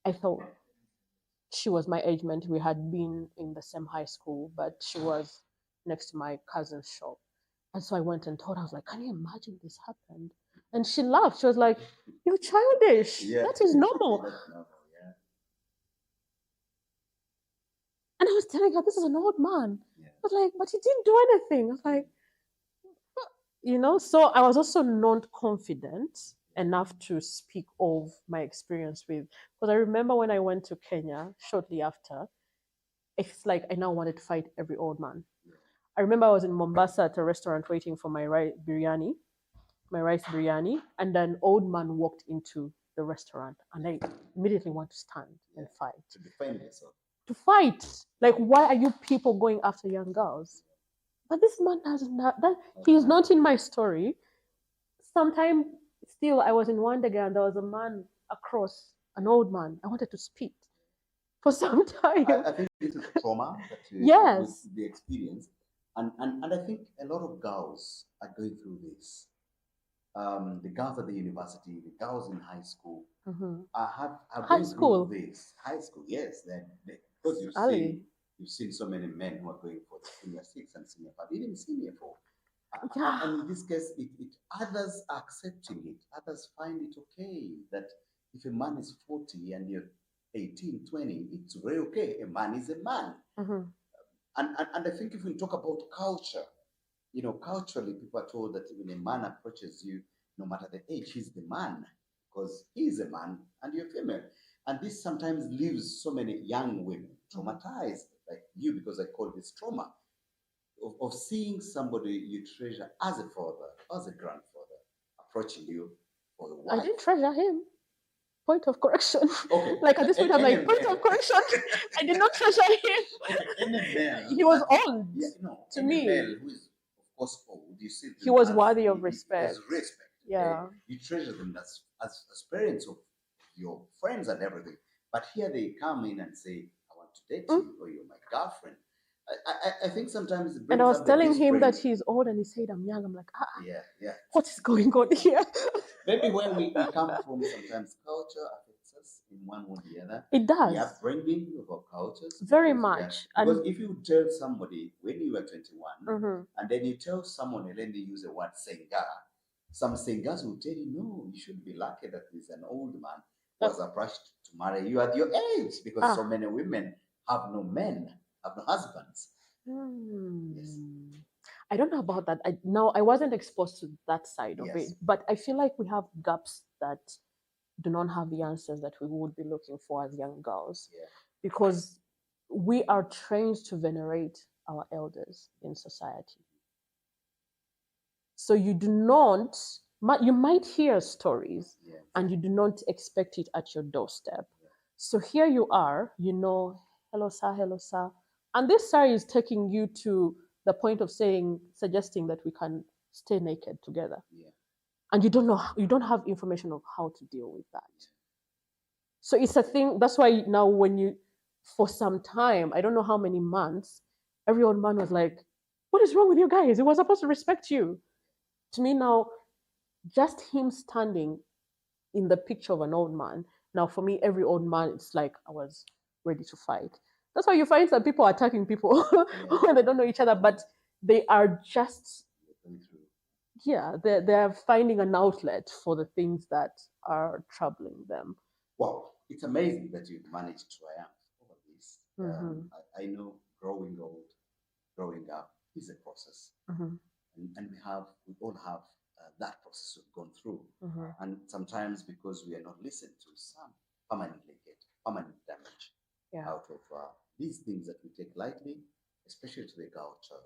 I thought she was my age mate. We had been in the same high school, but she was next to my cousin's shop. And so I went and told her, I was like, can you imagine this happened? And she laughed. She was like, you're childish. Yeah. That is normal. That's normal, yeah. And I was telling her, this is an old man. Yeah. I was like, but he didn't do anything. I was like, so I was also not confident enough to speak of my experience with, because I remember when I went to Kenya shortly after, it's like I now wanted to fight every old man. I remember I was in Mombasa at a restaurant waiting for my rice biryani, and an old man walked into the restaurant, and I immediately want to stand and fight. To defend yourself. To fight, like, why are you people going after young girls? But this man has not that. He's not in my story. Sometime still, I was in Wandega and there was a man across, an old man. I wanted to speak for some time. I think this is trauma that Yes. the experience, and I think a lot of girls are going through this. The girls at the university, the girls in high school, have High going school. through this. High school, yes. Because Ali. you've seen so many men who are going for the senior 6 and senior 5, even senior 4. Yeah. And in this case, others are accepting it. Others find it okay that if a man is 40 and you're 18, 20, it's very okay. A man is a man. And I think if we talk about culture, culturally, people are told that when a man approaches you, no matter the age, he's the man because he's a man and you're female. And this sometimes leaves so many young women traumatized, like you, because I call this trauma of seeing somebody you treasure as a father, as a grandfather, approaching you for the wife. I didn't treasure him. Point of correction. Okay. Like at this point, I'm like, point of correction. I did not treasure him. Okay, any male. He was old. Yeah, no. To any me. male who is, of course, old, you see, He was worthy of respect. As respect. Yeah. Okay? You treasure them as parents of your friends and everything. But here they come in and say, I want to date you, or you're my girlfriend. I think sometimes it brings And I was up telling this him brain. that he's old, and he said I'm young. I'm like, Yeah. what is going on here? Maybe when we come from, sometimes culture affects us in one or the other. It does. The upbringing of our cultures. Very because, much. Because if you tell somebody when you were 21, Mhm. and then you tell someone, and then they use the word senga, some singers will tell you, no, you should be lucky that there's an old man who was approached to marry you at your age, because so many women have no men, have no husbands. Yes. I don't know about that. I wasn't exposed to that side of it, but I feel like we have gaps that do not have the answers that we would be looking for as young girls, because we are trained to venerate our elders in society. So you do not, you might hear stories and you do not expect it at your doorstep. So here you are, hello sir, and this sir is taking you to the point of suggesting that we can stay naked together. And you don't have information of how to deal with that. So it's a thing. That's why now for some time, I don't know how many months, every old man was like, what is wrong with you guys? He was supposed to respect you. To me now, just him standing in the picture of an old man, now for me, every old man, it's like I was ready to fight. That's why you find some people attacking people when they don't know each other, but they are just, they're finding an outlet for the things that are troubling them. Wow, it's amazing that you've managed to triumph over this. I know growing up is a process, and we all have that process we've gone through, and sometimes because we are not listened to, some permanently get permanent damage out of these things that we take lightly, especially to the girl child.